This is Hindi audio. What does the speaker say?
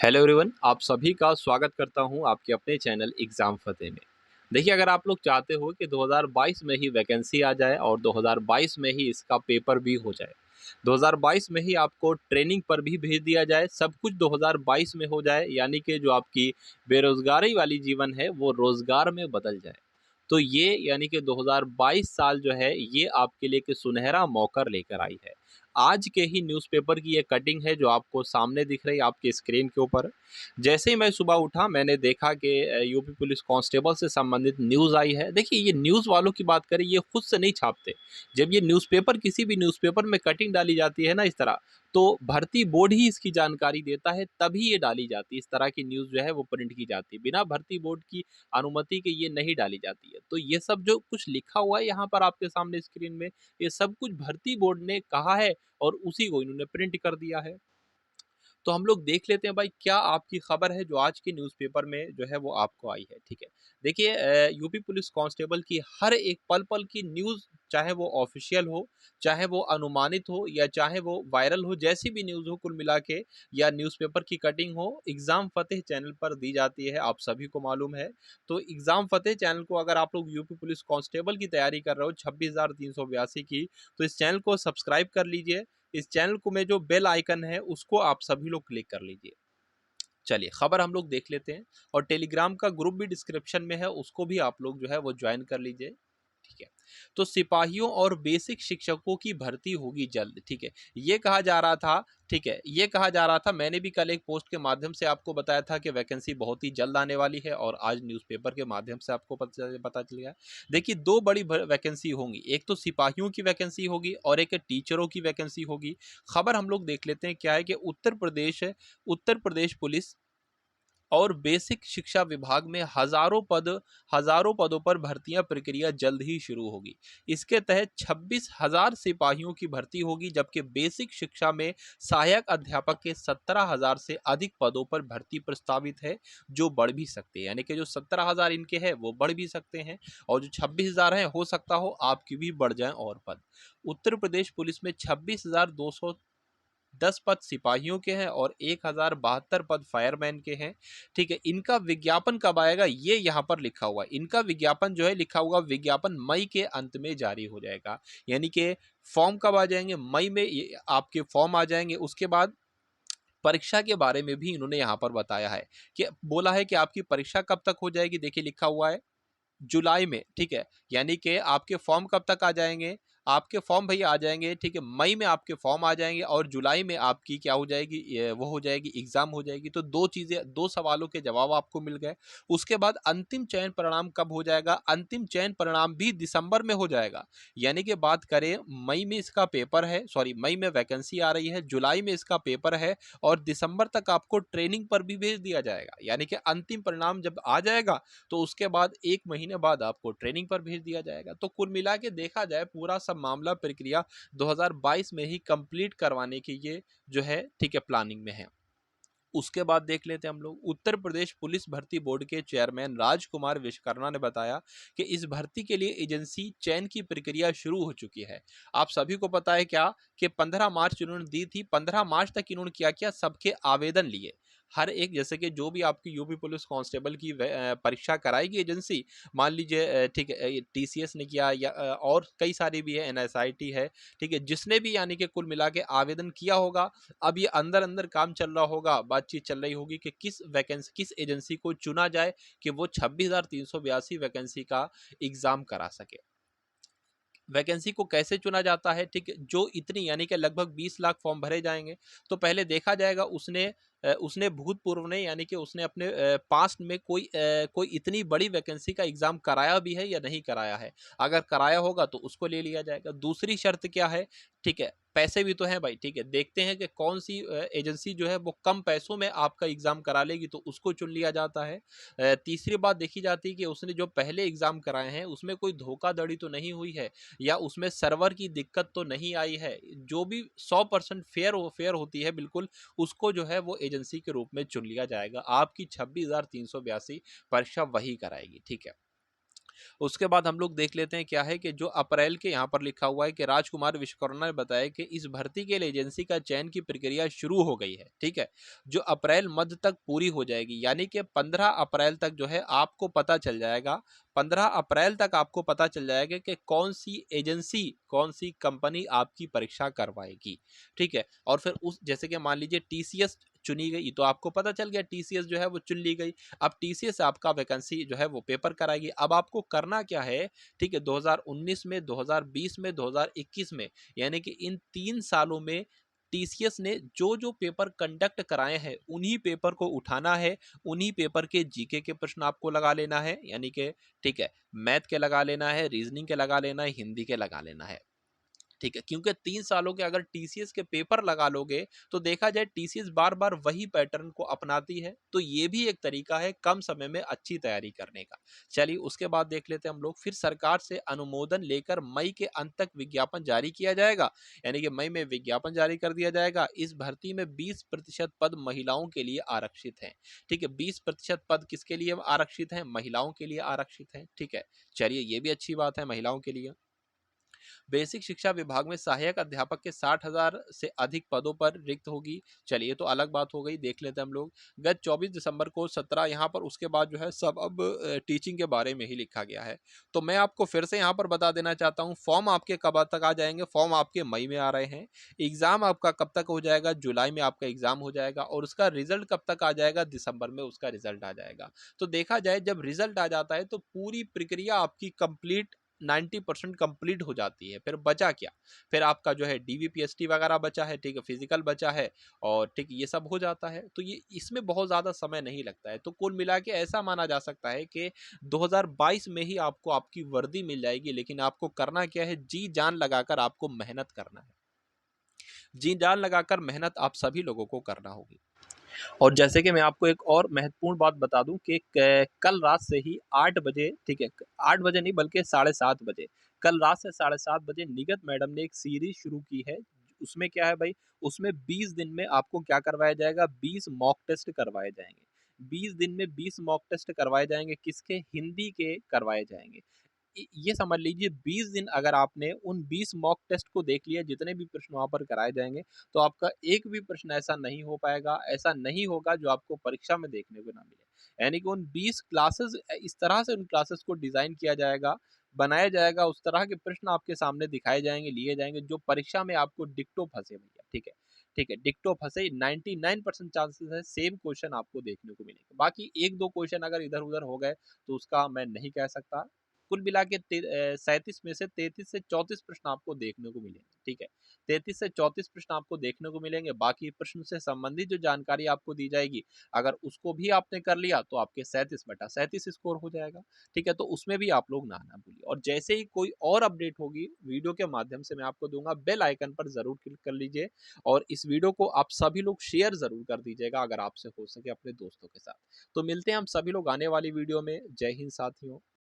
हेलो एवरीवन, आप सभी का स्वागत करता हूं आपके अपने चैनल एग्ज़ाम फतेह में। देखिए, अगर आप लोग चाहते हो कि 2022 में ही वैकेंसी आ जाए और 2022 में ही इसका पेपर भी हो जाए, 2022 में ही आपको ट्रेनिंग पर भी भेज दिया जाए, सब कुछ 2022 में हो जाए, यानी कि जो आपकी बेरोज़गारी वाली जीवन है वो रोज़गार में बदल जाए। तो ये यानी कि 2022 साल जो है ये आपके लिए एक सुनहरा मौका लेकर आई है। आज के ही न्यूज़पेपर की ये कटिंग है जो आपको सामने दिख रही है आपकी स्क्रीन के ऊपर। जैसे ही मैं सुबह उठा मैंने देखा कि यूपी पुलिस कांस्टेबल से संबंधित न्यूज़ आई है। देखिए, ये न्यूज़ वालों की बात करें, ये खुद से नहीं छापते। जब ये न्यूज़पेपर किसी भी न्यूज़पेपर में कटिंग डाली जाती है ना इस तरह, तो भर्ती बोर्ड ही इसकी जानकारी देता है, तभी ये डाली जाती है। इस तरह की न्यूज़ जो है वो प्रिंट की जाती है। बिना भर्ती बोर्ड की अनुमति के ये नहीं डाली जाती है। तो ये सब जो कुछ लिखा हुआ है यहाँ पर आपके सामने स्क्रीन में, ये सब कुछ भर्ती बोर्ड ने कहा है और उसी को इन्होंने प्रिंट कर दिया है। तो हम लोग देख लेते हैं भाई, क्या आपकी खबर है जो आज के न्यूज़पेपर में जो है वो आपको आई है। ठीक है, देखिए, यूपी पुलिस कांस्टेबल की हर एक पल पल की न्यूज़, चाहे वो ऑफिशियल हो, चाहे वो अनुमानित हो, या चाहे वो वायरल हो, जैसी भी न्यूज़ हो कुल मिला के, या न्यूज़पेपर की कटिंग हो, एग्ज़ाम फतेह चैनल पर दी जाती है, आप सभी को मालूम है। तो एग्ज़ाम फतेह चैनल को अगर आप लोग यूपी पुलिस कांस्टेबल की तैयारी कर रहे हो 26,382 की, तो इस चैनल को सब्सक्राइब कर लीजिए। इस चैनल को में जो बेल आइकन है उसको आप सभी लोग क्लिक कर लीजिए। चलिए, खबर हम लोग देख लेते हैं। और टेलीग्राम का ग्रुप भी डिस्क्रिप्शन में है, उसको भी आप लोग जो है वो ज्वाइन कर लीजिए। ठीक है, तो सिपाहियों और बेसिक शिक्षकों की भर्ती होगी जल्द। ठीक है, ये कहा जा रहा था। ठीक है, ये कहा जा रहा था, मैंने भी कल एक पोस्ट के माध्यम से आपको बताया था कि वैकेंसी बहुत ही जल्द आने वाली है, और आज न्यूज़पेपर के माध्यम से आपको पता चल गया। देखिए, दो बड़ी वैकेंसी होंगी, एक तो सिपाहियों की वैकेंसी होगी और एक टीचरों की वैकेंसी होगी। खबर हम लोग देख लेते हैं क्या है कि उत्तर प्रदेश पुलिस और बेसिक शिक्षा विभाग में हजारों पदों पर भर्तियां प्रक्रिया जल्द ही शुरू होगी। इसके तहत 26,000 सिपाहियों की भर्ती होगी, जबकि बेसिक शिक्षा में सहायक अध्यापक के 17,000 से अधिक पदों पर भर्ती प्रस्तावित है, जो बढ़ भी सकते हैं। यानी कि जो 17,000 इनके हैं वो बढ़ भी सकते हैं, और जो 26,000 हैं हो सकता हो आपकी भी बढ़ जाए और पद। उत्तर प्रदेश पुलिस में 26,210 पद सिपाहियों के हैं और 1,072 पद फायरमैन के हैं। ठीक है, इनका विज्ञापन कब आएगा ये यहाँ पर लिखा हुआ है। इनका विज्ञापन जो है लिखा हुआ विज्ञापन मई के अंत में जारी हो जाएगा। यानी कि फॉर्म कब आ जाएंगे, मई में ये आपके फॉर्म आ जाएंगे। उसके बाद परीक्षा के बारे में भी इन्होंने यहाँ पर बताया है, कि बोला है कि आपकी परीक्षा कब तक हो जाएगी। देखिए, लिखा हुआ है जुलाई में। ठीक है, यानी कि आपके फॉर्म कब तक आ जाएंगे, आपके फॉर्म भैया आ जाएंगे। ठीक है, मई में आपके फॉर्म आ जाएंगे और जुलाई में आपकी क्या हो जाएगी, वो हो जाएगी, एग्जाम हो जाएगी। तो दो चीजें, दो सवालों के जवाब आपको मिल गए। उसके बाद अंतिम चयन परिणाम कब हो जाएगा, अंतिम चयन परिणाम भी दिसंबर में हो जाएगा। यानी कि बात करें, मई में इसका पेपर है, सॉरी, मई में वैकेंसी आ रही है, जुलाई में इसका पेपर है, और दिसंबर तक आपको ट्रेनिंग पर भी भेज दिया जाएगा। यानी कि अंतिम परिणाम जब आ जाएगा तो उसके बाद 1 महीने बाद आपको ट्रेनिंग पर भेज दिया जाएगा। तो कुल मिला के देखा जाए, पूरा सब मामला प्रक्रिया 2022 में ही कंप्लीट करवाने की ये जो है, ठीक है, प्लानिंग में है। उसके बाद देख लेते हैं हम लोग, उत्तर प्रदेश पुलिस भर्ती बोर्ड के चेयरमैन राजकुमार विश्वकर्मा ने बताया कि इस भर्ती के लिए एजेंसी चयन की प्रक्रिया शुरू हो चुकी है। आप सभी को पता है क्या, कि 15 मार्च इन्होंने दी थी, 15 मार्च तक इन्होंने क्या किया, सबके आवेदन लिए। हर एक, जैसे कि जो भी आपकी यूपी पुलिस कांस्टेबल की परीक्षा कराएगी एजेंसी, मान लीजिए, ठीक है, टीसीएस ने किया, या और कई सारी भी है, एनएसआईटी है। ठीक है, जिसने भी यानी कि कुल मिला के आवेदन किया होगा, अब ये अंदर अंदर काम चल रहा होगा, बातचीत चल रही होगी कि किस वैकेंसी, किस एजेंसी को चुना जाए कि वो 26,382 वैकेंसी का एग्जाम करा सके। वैकेंसी को कैसे चुना जाता है, ठीक है, जो इतनी यानी कि लगभग 20 लाख फॉर्म भरे जाएंगे, तो पहले देखा जाएगा उसने भूतपूर्व ने, यानी कि उसने अपने पास्ट में कोई इतनी बड़ी वैकेंसी का एग्जाम कराया भी है या नहीं कराया है। अगर कराया होगा तो उसको ले लिया जाएगा। दूसरी शर्त क्या है, ठीक है, पैसे भी तो हैं भाई। ठीक है, देखते हैं कि कौन सी एजेंसी जो है वो कम पैसों में आपका एग्जाम करा लेगी, तो उसको चुन लिया जाता है। तीसरी बात देखी जाती है कि उसने जो पहले एग्जाम कराए हैं उसमें कोई धोखाधड़ी तो नहीं हुई है, या उसमें सर्वर की दिक्कत तो नहीं आई है। जो भी 100% फेयर होती है बिल्कुल, उसको जो है वो एजेंसी के रूप में चुन लिया जाएगा। आपकी 26,382 परीक्षा वही कराएगी। ठीक है, उसके बाद हम लोग देख लेते हैं क्या है कि जो अप्रैल के यहाँ पर लिखा हुआ है कि राजकुमार विश्वकर्मा ने बताया कि इस भर्ती के लिए एजेंसी का चयन की प्रक्रिया शुरू हो गई है, ठीक है, जो अप्रैल मध्य तक पूरी हो जाएगी। यानी कि 15 अप्रैल तक जो है आपको पता चल जाएगा, 15 अप्रैल तक आपको पता चल जाएगा कि कौन सी एजेंसी, कौन सी कंपनी आपकी परीक्षा करवाएगी, ठीक है। और फिर उस जैसे कि मान लीजिए टीसीएस चुनी गई, तो आपको पता चल गया टीसीएस जो है वो चुन ली गई। अब टीसीएस आपका वैकेंसी जो है वो पेपर कराएगी। अब आपको करना क्या है, ठीक है, 2019 में, 2020 में, 2021 में, यानी कि इन 3 सालों में टीसीएस ने जो जो पेपर कंडक्ट कराए हैं उन्हीं पेपर को उठाना है, उन्हीं पेपर के जीके के प्रश्न आपको लगा लेना है, यानी कि ठीक है, मैथ के लगा लेना है, रीजनिंग के लगा लेना है, हिंदी के लगा लेना है, ठीक है। क्योंकि 3 सालों के अगर टीसीएस के पेपर लगा लोगे तो देखा जाए टीसीएस बार बार वही पैटर्न को अपनाती है, तो ये भी एक तरीका है कम समय में अच्छी तैयारी करने का। चलिए उसके बाद देख लेते हैं हम लोग। फिर सरकार से अनुमोदन लेकर मई के अंत तक विज्ञापन जारी किया जाएगा, यानी कि मई में विज्ञापन जारी कर दिया जाएगा। इस भर्ती में 20% पद महिलाओं के लिए आरक्षित हैं, ठीक है। 20% पद किसके लिए आरक्षित हैं? महिलाओं के लिए आरक्षित हैं, ठीक है। चलिए ये भी अच्छी बात है महिलाओं के लिए। बेसिक शिक्षा विभाग में सहायक अध्यापक के 60,000 से अधिक पदों पर रिक्त होगी। चलिए तो अलग बात हो गई, देख लेते हैं हम लोग। गत 24 दिसंबर को 17 यहाँ पर उसके बाद जो है सब अब टीचिंग के बारे में ही लिखा गया है। तो मैं आपको फिर से यहाँ पर बता देना चाहता हूँ, फॉर्म आपके कब तक आ जाएंगे? फॉर्म आपके मई में आ रहे हैं। एग्जाम आपका कब तक हो जाएगा? जुलाई में आपका एग्जाम हो जाएगा। और उसका रिजल्ट कब तक आ जाएगा? दिसंबर में उसका रिजल्ट आ जाएगा। तो देखा जाए जब रिजल्ट आ जाता है तो पूरी प्रक्रिया आपकी कंप्लीट 90% कंप्लीट हो जाती है। फिर बचा क्या? फिर आपका जो है डीवीपीएसटी वगैरह बचा है, ठीक है, फिजिकल बचा है, और ठीक ये सब हो जाता है। तो ये इसमें बहुत ज़्यादा समय नहीं लगता है। तो कुल मिला के ऐसा माना जा सकता है कि 2022 में ही आपको आपकी वर्दी मिल जाएगी। लेकिन आपको करना क्या है? जी जान लगाकर आपको मेहनत करना है। जी जान लगाकर मेहनत आप सभी लोगों को करना होगी। और जैसे कि मैं आपको एक और महत्वपूर्ण बात बता दूं कि कल रात से ही 8 बजे, ठीक है, 8 बजे नहीं बल्कि 7:30 बजे, कल रात से 7:30 बजे निगत मैडम ने एक सीरीज शुरू की है। उसमें क्या है भाई? उसमें 20 दिन में आपको क्या करवाया जाएगा? 20 मॉक टेस्ट करवाए जाएंगे। 20 दिन में 20 मॉक टेस्ट करवाए जाएंगे। किसके? हिंदी के करवाए जाएंगे। ये समझ लीजिए 20 दिन अगर आपने उन 20 मॉक टेस्ट को देख लिया, जितने भी प्रश्न वहां पर कराए जाएंगे, तो आपका एक भी प्रश्न ऐसा नहीं हो पाएगा, ऐसा नहीं होगा जो आपको परीक्षा में देखने को ना मिले। यानी कि उन 20 क्लासेस, इस तरह से उन क्लासेस को डिजाइन किया जाएगा, बनाया जाएगा, उस तरह के प्रश्न आपके सामने दिखाए जाएंगे, लिए जाएंगे, जो परीक्षा में आपको डिक्टो फंसे भैया, ठीक है। ठीक है, डिक्टो फंसे। 99% चांसेस है सेम क्वेश्चन आपको देखने को मिलेंगे। बाकी एक दो क्वेश्चन अगर इधर उधर हो गए तो उसका मैं नहीं कह सकता। कुल मिला के 37 में से 33 से 34 प्रश्न आपको देखने को मिलेंगे, ठीक है। 33 से 34 प्रश्न आपको देखने को मिलेंगे। बाकी प्रश्न से संबंधित जो जानकारी आपको दी जाएगी, अगर उसको भी आपने कर लिया तो आपके 37/37 स्कोर हो जाएगा, ठीक है। तो उसमें भी आप लोग ना आना भूलिए। और जैसे ही कोई और अपडेट होगी वीडियो के माध्यम से मैं आपको दूंगा, बेल आइकन पर जरूर क्लिक कर लीजिए। और इस वीडियो को आप सभी लोग शेयर जरूर कर दीजिएगा अगर आपसे हो सके अपने दोस्तों के साथ। तो मिलते हैं हम सभी लोग आने वाली वीडियो में। जय हिंद साथियों।